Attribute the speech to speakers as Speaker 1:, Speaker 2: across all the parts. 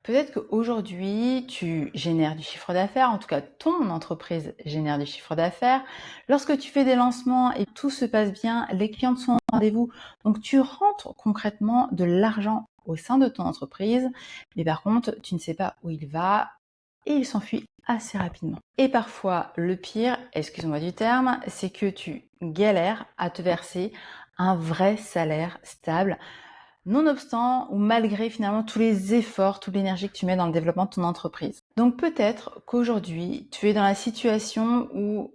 Speaker 1: Peut-être qu'aujourd'hui, tu génères du chiffre d'affaires, en tout cas ton entreprise génère du chiffre d'affaires. Lorsque tu fais des lancements et tout se passe bien, les clients te sont au rendez-vous, donc tu rentres concrètement de l'argent au sein de ton entreprise, mais par contre, tu ne sais pas où il va et il s'enfuit assez rapidement. Et parfois, le pire, excuse-moi du terme, c'est que tu galères à te verser un vrai salaire stable, nonobstant ou malgré finalement tous les efforts, toute l'énergie que tu mets dans le développement de ton entreprise. Donc peut-être qu'aujourd'hui, tu es dans la situation où,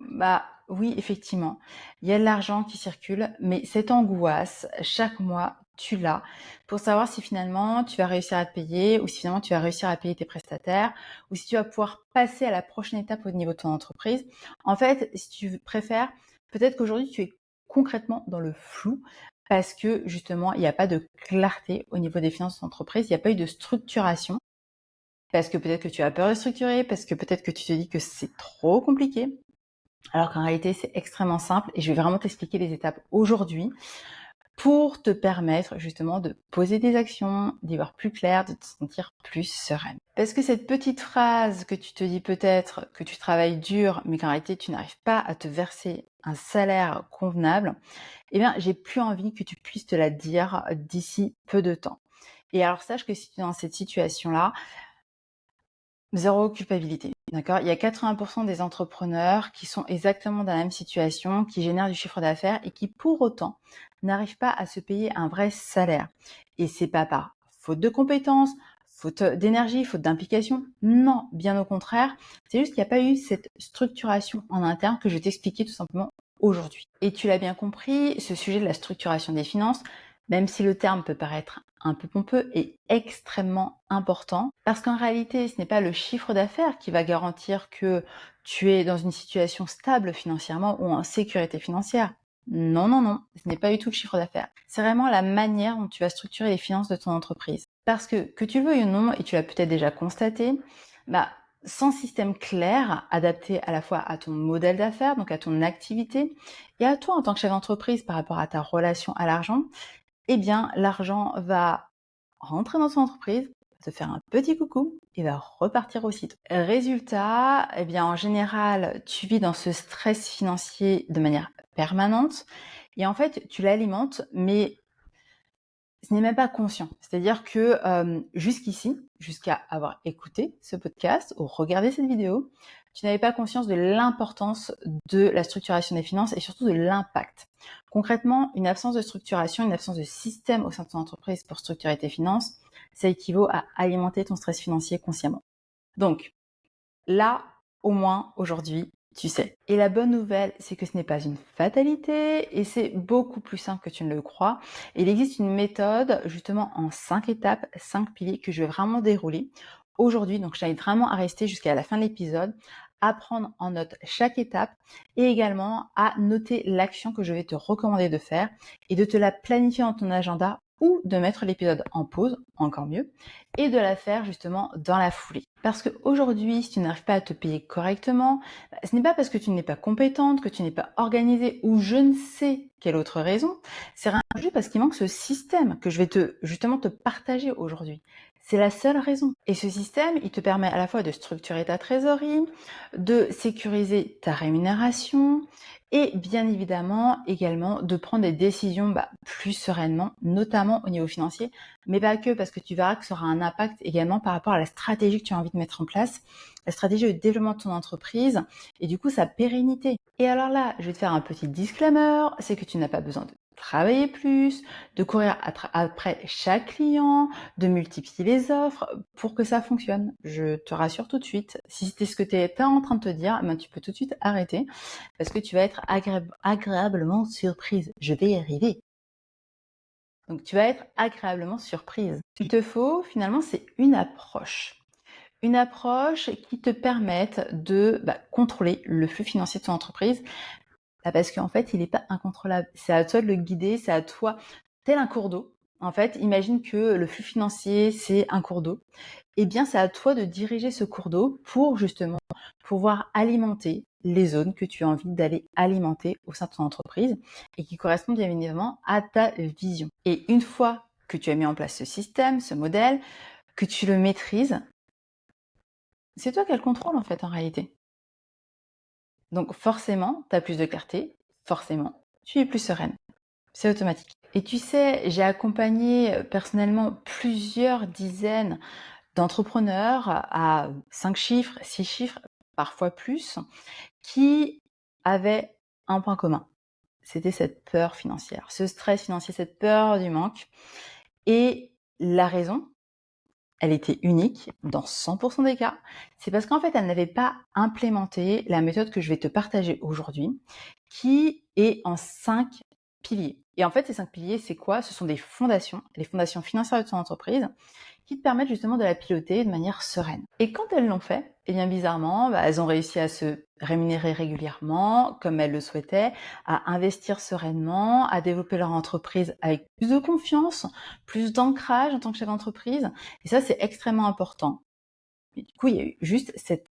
Speaker 1: oui, effectivement, il y a de l'argent qui circule, mais cette angoisse, chaque mois, tu l'as pour savoir si finalement tu vas réussir à te payer ou si finalement tu vas réussir à payer tes prestataires ou si tu vas pouvoir passer à la prochaine étape au niveau de ton entreprise. En fait, si tu préfères, peut-être qu'aujourd'hui tu es concrètement dans le flou parce que justement, il n'y a pas de clarté au niveau des finances d'entreprise, il n'y a pas eu de structuration, parce que peut-être que tu as peur de structurer, parce que peut-être que tu te dis que c'est trop compliqué, alors qu'en réalité, c'est extrêmement simple et je vais vraiment t'expliquer les étapes aujourd'hui pour te permettre justement de poser des actions, d'y voir plus clair, de te sentir plus sereine. Parce que cette petite phrase que tu te dis peut-être que tu travailles dur, mais qu'en réalité tu n'arrives pas à te verser un salaire convenable, eh bien j'ai plus envie que tu puisses te la dire d'ici peu de temps. Et alors sache que si tu es dans cette situation-là, zéro culpabilité, d'accord? Il y a 80% des entrepreneurs qui sont exactement dans la même situation, qui génèrent du chiffre d'affaires et qui, pour autant, n'arrivent pas à se payer un vrai salaire. Et c'est pas par faute de compétences, faute d'énergie, faute d'implication. Non, bien au contraire. C'est juste qu'il n'y a pas eu cette structuration en interne que je vais t'expliquer tout simplement aujourd'hui. Et tu l'as bien compris, ce sujet de la structuration des finances, même si le terme peut paraître un peu pompeux, est extrêmement important parce qu'en réalité, ce n'est pas le chiffre d'affaires qui va garantir que tu es dans une situation stable financièrement ou en sécurité financière. Non, non, non, ce n'est pas du tout le chiffre d'affaires. C'est vraiment la manière dont tu vas structurer les finances de ton entreprise. Parce que tu le veuilles ou non, et tu l'as peut-être déjà constaté, sans système clair, adapté à la fois à ton modèle d'affaires, donc à ton activité, et à toi en tant que chef d'entreprise par rapport à ta relation à l'argent, eh bien, l'argent va rentrer dans son entreprise, te faire un petit coucou et va repartir aussitôt. Résultat, eh bien, en général, tu vis dans ce stress financier de manière permanente et en fait, tu l'alimentes, mais ce n'est même pas conscient. C'est-à-dire que jusqu'ici, jusqu'à avoir écouté ce podcast ou regardé cette vidéo, tu n'avais pas conscience de l'importance de la structuration des finances et surtout de l'impact. Concrètement, une absence de structuration, une absence de système au sein de ton entreprise pour structurer tes finances, ça équivaut à alimenter ton stress financier consciemment. Donc, là, au moins, aujourd'hui, tu sais. Et la bonne nouvelle, c'est que ce n'est pas une fatalité et c'est beaucoup plus simple que tu ne le crois. Il existe une méthode, justement, en 5 étapes, 5 piliers que je vais vraiment dérouler aujourd'hui. Donc, je t'invite vraiment à rester jusqu'à la fin de l'épisode, à prendre en note chaque étape et également à noter l'action que je vais te recommander de faire et de te la planifier dans ton agenda ou de mettre l'épisode en pause, encore mieux, et de la faire justement dans la foulée. Parce qu'aujourd'hui, si tu n'arrives pas à te payer correctement, ce n'est pas parce que tu n'es pas compétente, que tu n'es pas organisée ou je ne sais quelle autre raison, c'est rien juste parce qu'il manque ce système que je vais justement te partager aujourd'hui. C'est la seule raison. Et ce système, il te permet à la fois de structurer ta trésorerie, de sécuriser ta rémunération et bien évidemment également de prendre des décisions plus sereinement, notamment au niveau financier, mais pas que, parce que tu verras que ça aura un impact également par rapport à la stratégie que tu as envie de mettre en place, la stratégie de développement de ton entreprise et du coup sa pérennité. Et alors là, je vais te faire un petit disclaimer, c'est que tu n'as pas besoin de travailler plus, de courir après chaque client, de multiplier les offres pour que ça fonctionne. Je te rassure tout de suite, si c'était ce que tu étais en train de te dire, tu peux tout de suite arrêter parce que tu vas être agréablement surprise. Je vais y arriver. Donc, tu vas être agréablement surprise. Ce qu'il te faut, finalement, c'est une approche. Une approche qui te permette de contrôler le flux financier de ton entreprise. Parce qu'en fait, il n'est pas incontrôlable. C'est à toi de le guider, c'est à toi, tel un cours d'eau. En fait, imagine que le flux financier, c'est un cours d'eau. Eh bien, c'est à toi de diriger ce cours d'eau pour justement pouvoir alimenter les zones que tu as envie d'aller alimenter au sein de ton entreprise et qui correspondent bien évidemment à ta vision. Et une fois que tu as mis en place ce système, ce modèle, que tu le maîtrises, c'est toi qui as le contrôle en fait en réalité. Donc forcément, tu as plus de clarté, forcément, tu es plus sereine. C'est automatique. Et tu sais, j'ai accompagné personnellement plusieurs dizaines d'entrepreneurs à 5 chiffres, 6 chiffres, parfois plus, qui avaient un point commun. C'était cette peur financière, ce stress financier, cette peur du manque. Et la raison, elle était unique dans 100% des cas. C'est parce qu'en fait, elle n'avait pas implémenté la méthode que je vais te partager aujourd'hui, qui est en 5 piliers. Et en fait, ces 5 piliers, c'est quoi? Ce sont des fondations, les fondations financières de ton entreprise, qui te permettent justement de la piloter de manière sereine. Et quand elles l'ont fait, eh bien bizarrement, elles ont réussi à se rémunérer régulièrement, comme elles le souhaitaient, à investir sereinement, à développer leur entreprise avec plus de confiance, plus d'ancrage en tant que chef d'entreprise. Et ça, c'est extrêmement important. Et du coup, il y a eu juste cette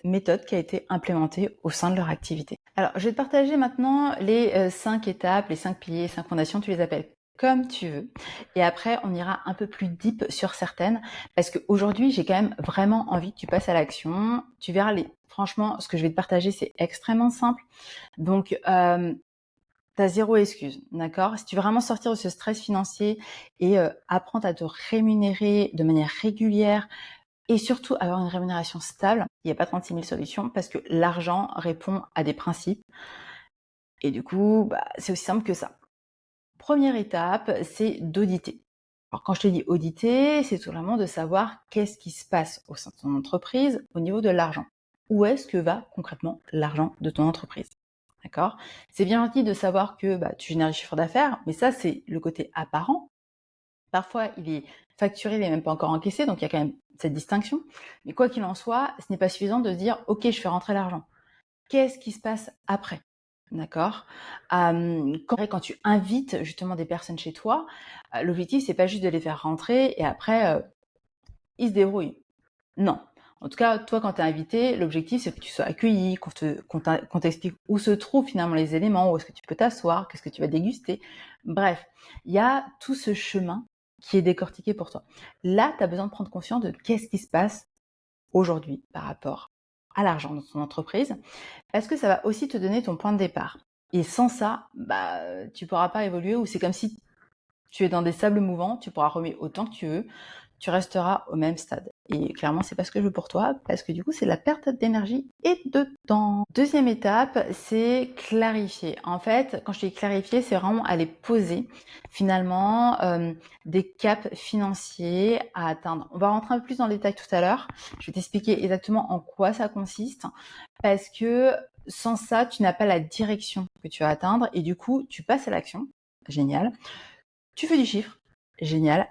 Speaker 1: méthode qui a été implémentée au sein de leur activité. Alors, je vais te partager maintenant les 5 étapes, les 5 piliers, 5 fondations, tu les appelles comme tu veux. Et après, on ira un peu plus deep sur certaines, parce qu'aujourd'hui, j'ai quand même vraiment envie que tu passes à l'action. Tu verras, franchement, ce que je vais te partager, c'est extrêmement simple. Donc, t'as zéro excuse, d'accord? Si tu veux vraiment sortir de ce stress financier et apprendre à te rémunérer de manière régulière, et surtout avoir une rémunération stable, il n'y a pas 36 000 solutions parce que l'argent répond à des principes. Et du coup, c'est aussi simple que ça. Première étape, c'est d'auditer. Alors quand je te dis auditer, c'est tout simplement de savoir qu'est-ce qui se passe au sein de ton entreprise au niveau de l'argent. Où est-ce que va concrètement l'argent de ton entreprise? D'accord? C'est bien gentil de savoir que tu génères du chiffre d'affaires, mais ça c'est le côté apparent. Parfois, il est facturé, il n'est même pas encore encaissé, donc il y a quand même cette distinction. Mais quoi qu'il en soit, ce n'est pas suffisant de se dire « Ok, je fais rentrer l'argent ». Qu'est-ce qui se passe après? D'accord? Quand tu invites justement des personnes chez toi, l'objectif, c'est pas juste de les faire rentrer et après, ils se débrouillent. Non. En tout cas, toi, quand tu es invité, l'objectif, c'est que tu sois accueilli, qu'on t'explique où se trouvent finalement les éléments, où est-ce que tu peux t'asseoir, qu'est-ce que tu vas déguster. Bref, il y a tout ce chemin qui est décortiqué pour toi. Là, tu as besoin de prendre conscience de qu'est-ce qui se passe aujourd'hui par rapport à l'argent dans ton entreprise, parce que ça va aussi te donner ton point de départ. Et sans ça, tu pourras pas évoluer, ou c'est comme si tu es dans des sables mouvants, tu pourras remuer autant que tu veux, tu resteras au même stade. Et clairement, c'est pas ce que je veux pour toi, parce que du coup, c'est la perte d'énergie et de temps. Deuxième étape, c'est clarifier. En fait, quand je dis clarifier, c'est vraiment aller poser finalement des caps financiers à atteindre. On va rentrer un peu plus dans le détail tout à l'heure. Je vais t'expliquer exactement en quoi ça consiste, parce que sans ça, tu n'as pas la direction que tu vas atteindre, et du coup, tu passes à l'action. Génial. Tu fais du chiffre. Génial.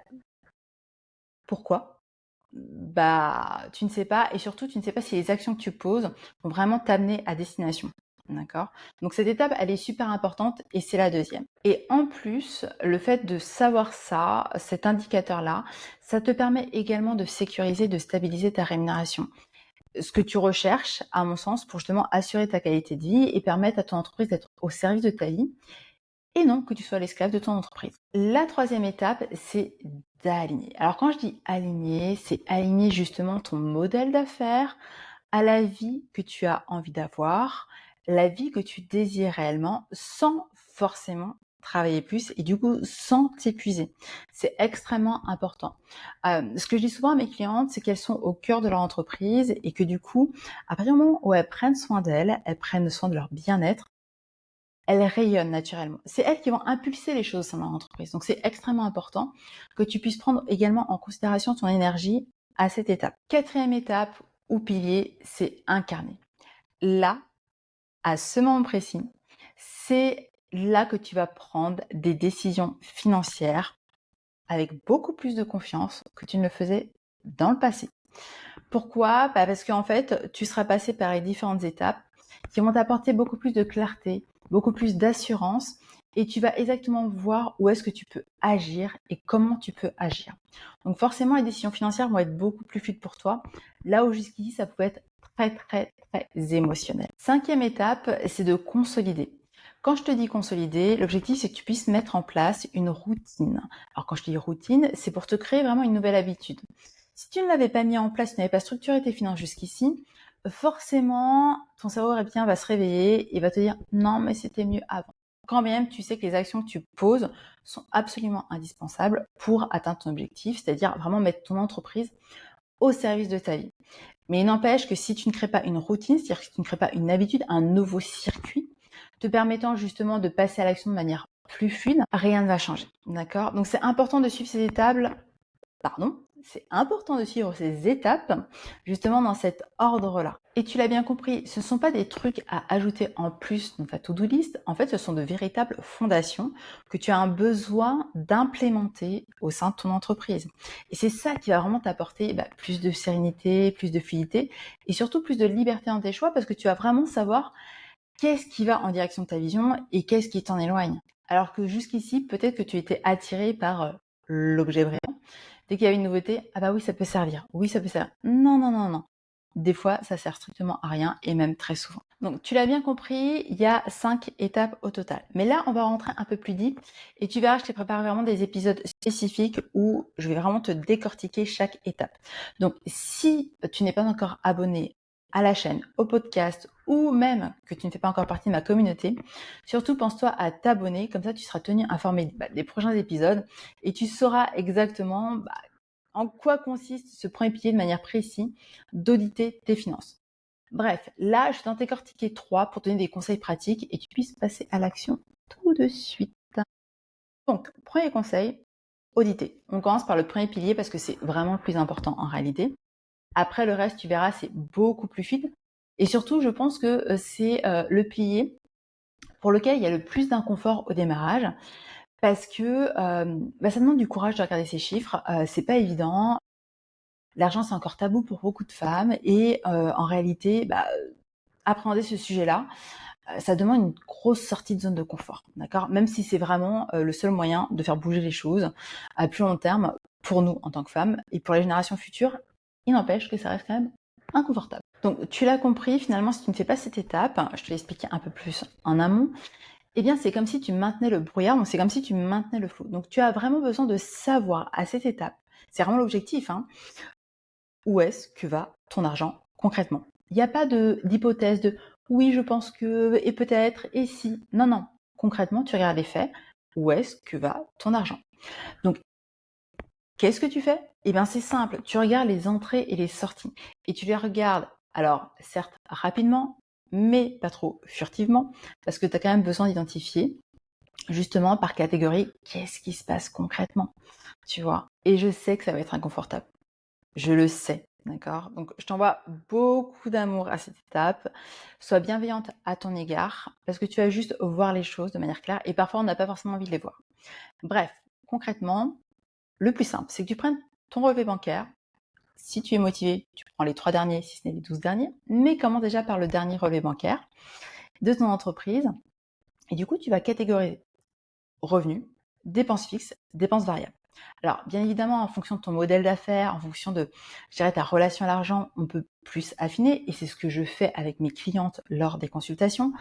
Speaker 1: Pourquoi? Tu ne sais pas, et surtout, tu ne sais pas si les actions que tu poses vont vraiment t'amener à destination. D'accord? Donc cette étape, elle est super importante et c'est la deuxième. Et en plus, le fait de savoir ça, cet indicateur-là, ça te permet également de sécuriser, de stabiliser ta rémunération. Ce que tu recherches, à mon sens, pour justement assurer ta qualité de vie et permettre à ton entreprise d'être au service de ta vie, et non que tu sois l'esclave de ton entreprise. La troisième étape, c'est d'aligner. Alors quand je dis aligner, c'est aligner justement ton modèle d'affaires à la vie que tu as envie d'avoir, la vie que tu désires réellement, sans forcément travailler plus et du coup sans t'épuiser. C'est extrêmement important. Ce que je dis souvent à mes clientes, c'est qu'elles sont au cœur de leur entreprise et que du coup, à partir du moment où elles prennent soin d'elles, elles prennent soin de leur bien-être, elles rayonnent naturellement. C'est elles qui vont impulser les choses dans leur entreprise. Donc, c'est extrêmement important que tu puisses prendre également en considération ton énergie à cette étape. Quatrième étape ou pilier, c'est incarner. Là, à ce moment précis, c'est là que tu vas prendre des décisions financières avec beaucoup plus de confiance que tu ne le faisais dans le passé. Pourquoi? Parce qu'en fait, tu seras passé par les différentes étapes qui vont t'apporter beaucoup plus de clarté, beaucoup plus d'assurance, et tu vas exactement voir où est-ce que tu peux agir et comment tu peux agir. Donc forcément, les décisions financières vont être beaucoup plus fluides pour toi, là où jusqu'ici, ça pouvait être très, très, très émotionnel. Cinquième étape, c'est de consolider. Quand je te dis consolider, l'objectif, c'est que tu puisses mettre en place une routine. Alors quand je dis routine, c'est pour te créer vraiment une nouvelle habitude. Si tu ne l'avais pas mis en place, tu n'avais pas structuré tes finances jusqu'ici, forcément, ton cerveau reptilien va se réveiller et va te dire « Non, mais c'était mieux avant ». Quand même, tu sais que les actions que tu poses sont absolument indispensables pour atteindre ton objectif, c'est-à-dire vraiment mettre ton entreprise au service de ta vie. Mais il n'empêche que si tu ne crées pas une routine, c'est-à-dire que si tu ne crées pas une habitude, un nouveau circuit, te permettant justement de passer à l'action de manière plus fluide, rien ne va changer. D'accord? Donc c'est important de suivre ces étapes, c'est important de suivre ces étapes justement dans cet ordre-là. Et tu l'as bien compris, ce ne sont pas des trucs à ajouter en plus dans ta to-do list. En fait, ce sont de véritables fondations que tu as un besoin d'implémenter au sein de ton entreprise. Et c'est ça qui va vraiment t'apporter plus de sérénité, plus de fluidité et surtout plus de liberté dans tes choix parce que tu vas vraiment savoir qu'est-ce qui va en direction de ta vision et qu'est-ce qui t'en éloigne. Alors que jusqu'ici, peut-être que tu étais attiré par l'objet brillant. Dès qu'il y a une nouveauté, ah bah oui, ça peut servir. Oui, ça peut servir. Non, non, non, non. Des fois, ça sert strictement à rien et même très souvent. Donc, tu l'as bien compris, il y a 5 étapes au total. Mais là, on va rentrer un peu plus deep et tu verras, je t'ai préparé vraiment des épisodes spécifiques où je vais vraiment te décortiquer chaque étape. Donc, si tu n'es pas encore abonné à la chaîne, au podcast ou même que tu ne fais pas encore partie de ma communauté, surtout pense-toi à t'abonner, comme ça tu seras tenu informé des prochains épisodes et tu sauras exactement en quoi consiste ce premier pilier de manière précise d'auditer tes finances. Bref, là, je vais t'en décortiquer 3 pour te donner des conseils pratiques et que tu puisses passer à l'action tout de suite. Donc, premier conseil, auditer. On commence par le premier pilier parce que c'est vraiment le plus important en réalité. Après, le reste, tu verras, c'est beaucoup plus fluide. Et surtout, je pense que c'est le pilier pour lequel il y a le plus d'inconfort au démarrage parce que ça demande du courage de regarder ces chiffres. C'est pas évident. L'argent, c'est encore tabou pour beaucoup de femmes et en réalité, appréhender ce sujet-là, ça demande une grosse sortie de zone de confort, d'accord? Même si c'est vraiment le seul moyen de faire bouger les choses à plus long terme pour nous en tant que femmes et pour les générations futures, il n'empêche que ça reste quand même inconfortable. Donc tu l'as compris, finalement, si tu ne fais pas cette étape, je te l'ai expliqué un peu plus en amont, eh bien c'est comme si tu maintenais le brouillard, donc c'est comme si tu maintenais le flou. Donc tu as vraiment besoin de savoir à cette étape, c'est vraiment l'objectif, où est-ce que va ton argent concrètement. Il n'y a pas d'hypothèse de oui, je pense que, et peut-être, et si. Non, non. Concrètement, tu regardes les faits. Où est-ce que va ton argent? Donc, qu'est-ce que tu fais? Eh bien, c'est simple. Tu regardes les entrées et les sorties. Et tu les regardes, alors, certes, rapidement, mais pas trop furtivement, parce que tu as quand même besoin d'identifier, justement, par catégorie, qu'est-ce qui se passe concrètement. Tu vois? Et je sais que ça va être inconfortable. Je le sais, d'accord? Donc, je t'envoie beaucoup d'amour à cette étape. Sois bienveillante à ton égard parce que tu vas juste voir les choses de manière claire et parfois on n'a pas forcément envie de les voir. Bref, concrètement, le plus simple, c'est que tu prennes ton relevé bancaire. Si tu es motivé, tu prends les 3 derniers, si ce n'est les 12 derniers, mais commence déjà par le dernier relevé bancaire de ton entreprise. Et du coup, tu vas catégoriser revenus, dépenses fixes, dépenses variables. Alors, bien évidemment, en fonction de ton modèle d'affaires, en fonction de, je dirais, ta relation à l'argent, on peut plus affiner, et c'est ce que je fais avec mes clientes lors des consultations.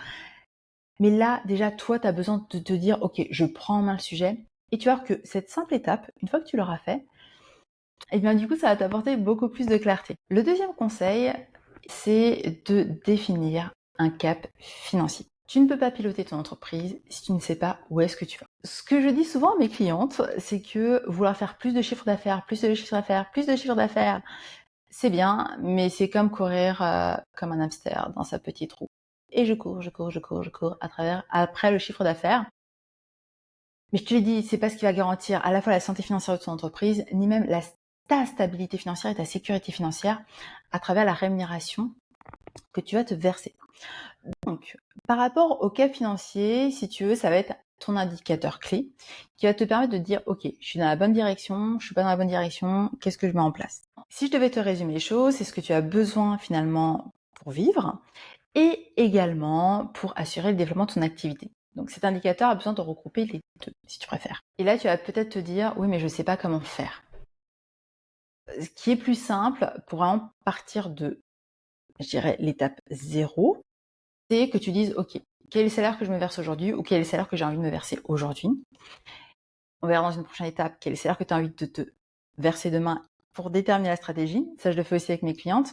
Speaker 1: Mais là, déjà, toi, tu as besoin de te dire, ok, je prends en main le sujet, et tu vois que cette simple étape, une fois que tu l'auras fait, et bien du coup, ça va t'apporter beaucoup plus de clarté. Le deuxième conseil, c'est de définir un cap financier. Tu ne peux pas piloter ton entreprise si tu ne sais pas où est-ce que tu vas. Ce que je dis souvent à mes clientes, c'est que vouloir faire plus de chiffre d'affaires, plus de chiffre d'affaires, plus de chiffre d'affaires, c'est bien, mais c'est comme courir comme un hamster dans sa petite roue. Et je cours après le chiffre d'affaires. Mais je te l'ai dit, c'est pas ce qui va garantir à la fois la santé financière de ton entreprise, ni même ta stabilité financière et ta sécurité financière à travers la rémunération que tu vas te verser. Donc, par rapport au cap financier, si tu veux, ça va être ton indicateur clé qui va te permettre de dire, ok, je suis dans la bonne direction, je suis pas dans la bonne direction, qu'est-ce que je mets en place? Si je devais te résumer les choses, c'est ce que tu as besoin finalement pour vivre et également pour assurer le développement de ton activité. Donc cet indicateur a besoin de regrouper les deux, si tu préfères. Et là, tu vas peut-être te dire, oui, mais je ne sais pas comment faire. Ce qui est plus simple pour vraiment partir de, je dirais, l'étape 0, c'est que tu dises, ok, quel est le salaire que je me verse aujourd'hui ou quel est le salaire que j'ai envie de me verser aujourd'hui. On verra dans une prochaine étape quel est le salaire que tu as envie de te verser demain pour déterminer la stratégie. Ça, je le fais aussi avec mes clientes.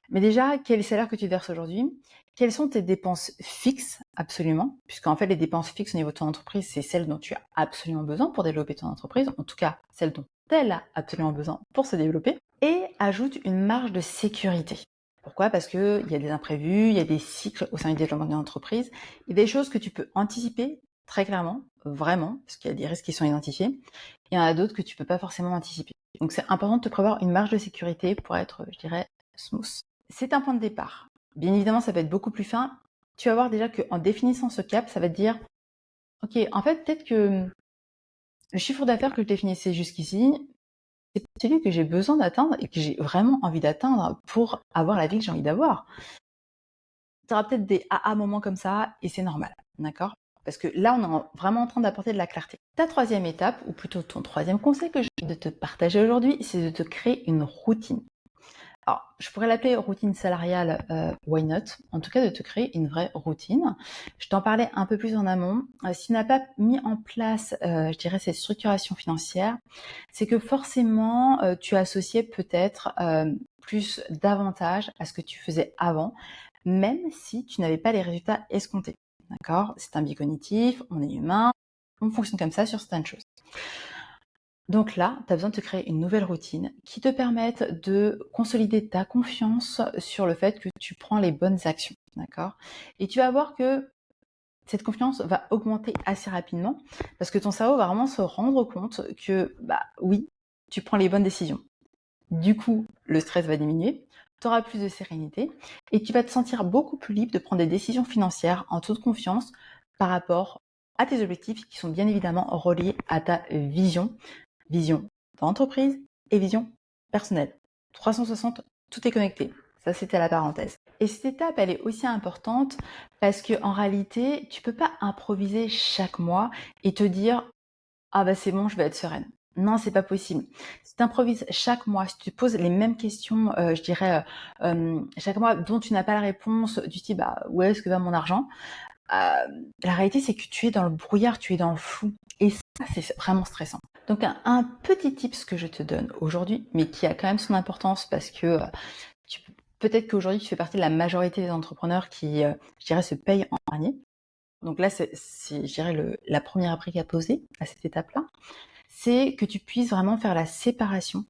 Speaker 1: Mais déjà, quel est le salaire que tu verses aujourd'hui? Quelles sont tes dépenses fixes, absolument? Puisqu'en fait, les dépenses fixes au niveau de ton entreprise, c'est celles dont tu as absolument besoin pour développer ton entreprise. En tout cas, celles dont elle a absolument besoin pour se développer. Et ajoute une marge de sécurité. Pourquoi? Parce qu'il y a des imprévus, il y a des cycles au sein du développement d'une entreprise. Il y a des choses que tu peux anticiper très clairement, vraiment, parce qu'il y a des risques qui sont identifiés. Il y en a d'autres que tu peux pas forcément anticiper. Donc c'est important de te prévoir une marge de sécurité pour être, je dirais, smooth. C'est un point de départ. Bien évidemment, ça va être beaucoup plus fin. Tu vas voir déjà qu'en définissant ce cap, ça va te dire, ok, en fait, peut-être que le chiffre d'affaires que je définissais jusqu'ici, c'est celui que j'ai besoin d'atteindre et que j'ai vraiment envie d'atteindre pour avoir la vie que j'ai envie d'avoir. Tu auras peut-être des moments comme ça et c'est normal, d'accord? Parce que là, on est vraiment en train d'apporter de la clarté. Ta troisième étape, ou plutôt ton troisième conseil que j'ai envie de te partager aujourd'hui, c'est de te créer une routine. Alors, je pourrais l'appeler routine salariale, why not? En tout cas, de te créer une vraie routine. Je t'en parlais un peu plus en amont. Si tu n'as pas mis en place, je dirais, cette structuration financière, c'est que forcément, tu associais peut-être plus d'avantages à ce que tu faisais avant, même si tu n'avais pas les résultats escomptés. D'accord? C'est un biais cognitif, on est humain, on fonctionne comme ça sur certaines choses. Donc là, tu as besoin de te créer une nouvelle routine qui te permette de consolider ta confiance sur le fait que tu prends les bonnes actions, d'accord? Et tu vas voir que cette confiance va augmenter assez rapidement parce que ton cerveau va vraiment se rendre compte que, bah oui, tu prends les bonnes décisions. Du coup, le stress va diminuer, tu auras plus de sérénité et tu vas te sentir beaucoup plus libre de prendre des décisions financières en toute confiance par rapport à tes objectifs qui sont bien évidemment reliés à ta vision d'entreprise et vision personnelle. 360, tout est connecté. Ça, c'était la parenthèse. Et cette étape, elle est aussi importante parce que en réalité, tu peux pas improviser chaque mois et te dire ah bah c'est bon, je vais être sereine. Non, c'est pas possible. Si tu improvises chaque mois, si tu te poses les mêmes questions, je dirais chaque mois dont tu n'as pas la réponse, du type bah où est-ce que va mon argent, la réalité c'est que tu es dans le brouillard, tu es dans le flou. Et ça, c'est vraiment stressant. Donc un petit tips que je te donne aujourd'hui, mais qui a quand même son importance parce que peut-être qu'aujourd'hui tu fais partie de la majorité des entrepreneurs qui, je dirais, se payent en dernier. Donc là, c'est je dirais, la première brique à poser à cette étape-là, c'est que tu puisses vraiment faire la séparation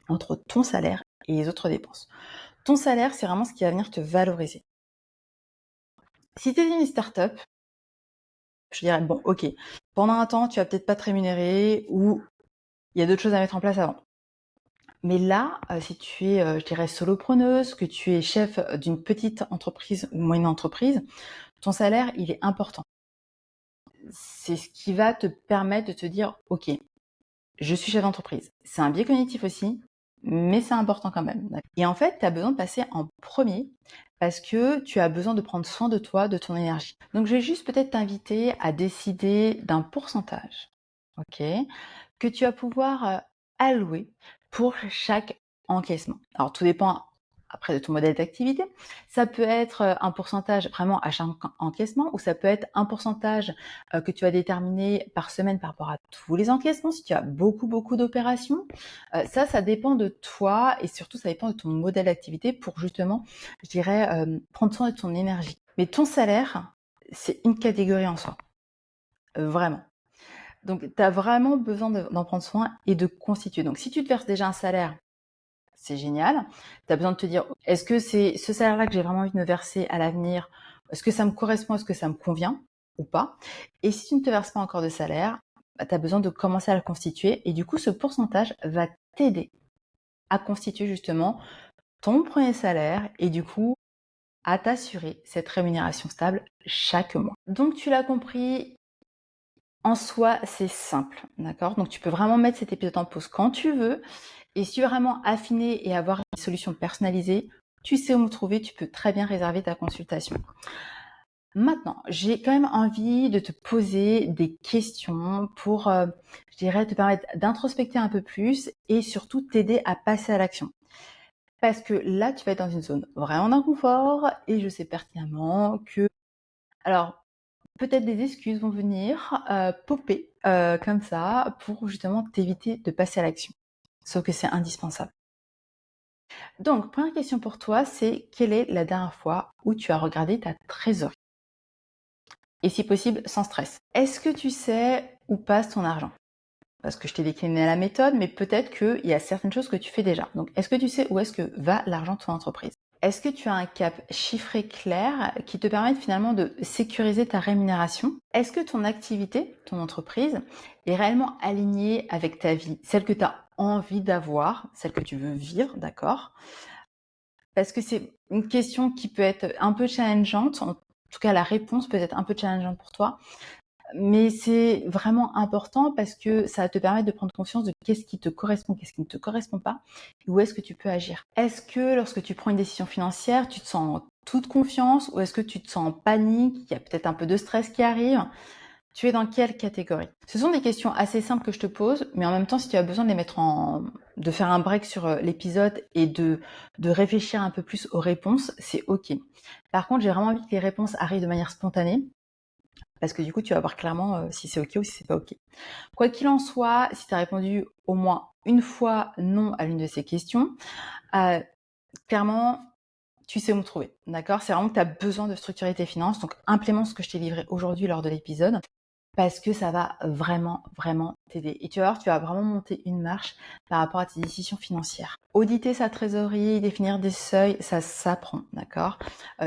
Speaker 1: entre ton salaire et les autres dépenses. Ton salaire, c'est vraiment ce qui va venir te valoriser. Si tu es une start-up, je dirais, bon, ok, pendant un temps, tu vas peut-être pas te rémunérer ou il y a d'autres choses à mettre en place avant. Mais là, si tu es, je dirais, solopreneuse, que tu es chef d'une petite entreprise ou moyenne entreprise, ton salaire, il est important. C'est ce qui va te permettre de te dire, ok, je suis chef d'entreprise. C'est un biais cognitif aussi, mais c'est important quand même. Et en fait, tu as besoin de passer en premier parce que tu as besoin de prendre soin de toi, de ton énergie. Donc, je vais juste peut-être t'inviter à décider d'un pourcentage, ok, que tu vas pouvoir allouer pour chaque encaissement. Alors, tout dépend après de ton modèle d'activité. Ça peut être un pourcentage vraiment à chaque encaissement ou ça peut être un pourcentage que tu vas déterminer par semaine par rapport à tous les encaissements si tu as beaucoup d'opérations. Ça dépend de toi et surtout ça dépend de ton modèle d'activité pour justement, je dirais, prendre soin de ton énergie. Mais ton salaire, c'est une catégorie en soi. Vraiment. Donc, tu as vraiment besoin d'en prendre soin et de constituer. Donc, si tu te verses déjà un salaire, c'est génial. Tu as besoin de te dire, est-ce que c'est ce salaire-là que j'ai vraiment envie de me verser à l'avenir? Est-ce que ça me correspond? Est-ce que ça me convient ou pas? Et si tu ne te verses pas encore de salaire, bah, tu as besoin de commencer à le constituer. Et du coup, ce pourcentage va t'aider à constituer justement ton premier salaire et du coup, à t'assurer cette rémunération stable chaque mois. Donc, tu l'as compris, en soi, c'est simple, d'accord? Donc, tu peux vraiment mettre cet épisode en pause quand tu veux. Et si tu veux vraiment affiner et avoir une solution personnalisée, tu sais où me trouver, tu peux très bien réserver ta consultation. Maintenant, j'ai quand même envie de te poser des questions pour, je dirais, te permettre d'introspecter un peu plus et surtout t'aider à passer à l'action. Parce que là, tu vas être dans une zone vraiment d'inconfort et je sais pertinemment que, alors, peut-être des excuses vont venir popper comme ça pour justement t'éviter de passer à l'action. sauf que c'est indispensable. Donc, première question pour toi, c'est quelle est la dernière fois où tu as regardé ta trésorerie? Et si possible, sans stress. Est-ce que tu sais où passe ton argent? Parce que je t'ai décliné la méthode, mais peut-être qu'il y a certaines choses que tu fais déjà. Donc, est-ce que tu sais où est-ce que va l'argent de ton entreprise? Est-ce que tu as un cap chiffré clair qui te permette finalement de sécuriser ta rémunération? Est-ce que ton activité, ton entreprise, est réellement alignée avec ta vie, celle que tu as envie d'avoir, celle que tu veux vivre, d'accord? Parce que c'est une question qui peut être un peu challengeante, en tout cas la réponse peut être un peu challengeante pour toi, mais c'est vraiment important parce que ça va te permettre de prendre conscience de qu'est-ce qui te correspond, qu'est-ce qui ne te correspond pas, et où est-ce que tu peux agir. Est-ce que lorsque tu prends une décision financière, tu te sens en toute confiance ou est-ce que tu te sens en panique, il y a peut-être un peu de stress qui arrive? Tu es dans quelle catégorie? Ce sont des questions assez simples que je te pose, mais en même temps, si tu as besoin de les de faire un break sur l'épisode et de réfléchir un peu plus aux réponses, c'est ok. Par contre, j'ai vraiment envie que les réponses arrivent de manière spontanée, parce que du coup, tu vas voir clairement si c'est ok ou si c'est pas ok. Quoi qu'il en soit, si tu as répondu au moins une fois non à l'une de ces questions, clairement, tu sais où me trouver, d'accord? C'est vraiment que tu as besoin de structurer tes finances, donc implémente ce que je t'ai livré aujourd'hui lors de l'épisode, parce que ça va vraiment, vraiment t'aider. Et tu vas voir, tu vas vraiment monter une marche par rapport à tes décisions financières. Auditer sa trésorerie, définir des seuils, ça s'apprend, d'accord?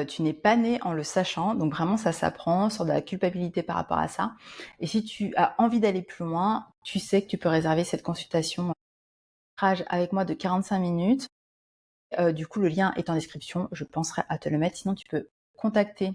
Speaker 1: Tu n'es pas né en le sachant, donc vraiment ça s'apprend, sur de la culpabilité par rapport à ça. Et si tu as envie d'aller plus loin, tu sais que tu peux réserver cette consultation avec moi de 45 minutes. Du coup, le lien est en description, je penserai à te le mettre. Sinon, tu peux contacter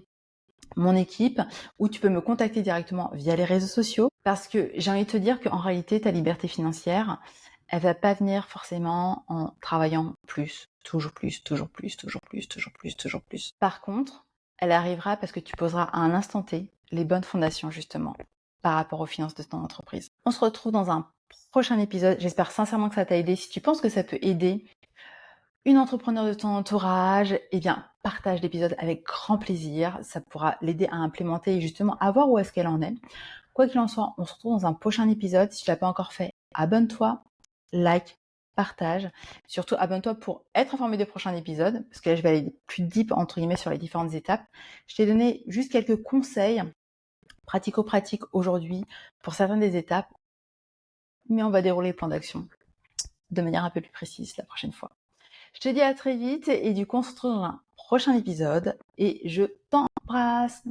Speaker 1: mon équipe ou tu peux me contacter directement via les réseaux sociaux parce que j'ai envie de te dire qu'en réalité, ta liberté financière, elle va pas venir forcément en travaillant plus, toujours plus, toujours plus, toujours plus, toujours plus, toujours plus. Par contre, elle arrivera parce que tu poseras à un instant T les bonnes fondations justement par rapport aux finances de ton entreprise. On se retrouve dans un prochain épisode. J'espère sincèrement que ça t'a aidé. Si tu penses que ça peut aider une entrepreneur de ton entourage, eh bien, partage l'épisode avec grand plaisir. Ça pourra l'aider à implémenter et justement à voir où est-ce qu'elle en est. Quoi qu'il en soit, on se retrouve dans un prochain épisode. Si tu l'as pas encore fait, abonne-toi, like, partage. Surtout, abonne-toi pour être informé des prochains épisodes, parce que là, je vais aller plus deep, entre guillemets, sur les différentes étapes. Je t'ai donné juste quelques conseils pratico-pratiques aujourd'hui pour certaines des étapes, mais on va dérouler le plan d'action de manière un peu plus précise la prochaine fois. Je te dis à très vite et du coup on se retrouve dans un prochain épisode et je t'embrasse.